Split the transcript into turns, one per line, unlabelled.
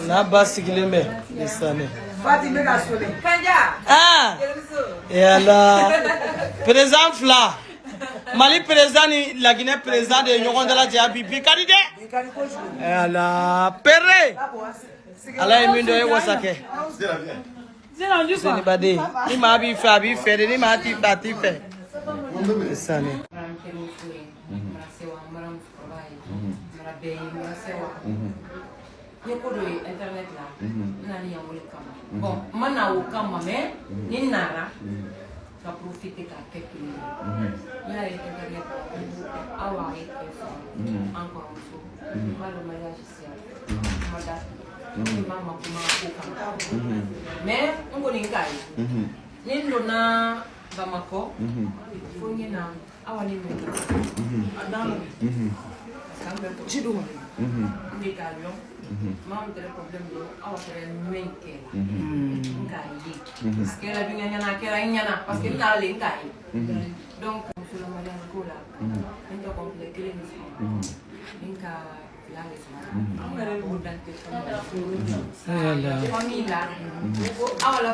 Na basikileme isane.
Fatima Gasole.
Ah. Yalla. Président Fla. Mali président ni la Guinée président de Nyogon de la Diaby Bikadide. Yalla. Pere. Ala imindo e wasake. C'est badé. Ni ma bi fa bi fere ni ma ti fa ti fe. Isane.
Nyokodo internet la nani ya mole kama bon mana o kama me ni nara ka profiter ka quelque ya internet awa et encore une fois mal le mariage ici mada mama kuma ko kama mais ngo ni ngai ni ndona Bamako fonye na awa ni me adam jidu ni ka Lyon maman a des problèmes de parce que là les donc sur le mariage là on doit compléter les famille là la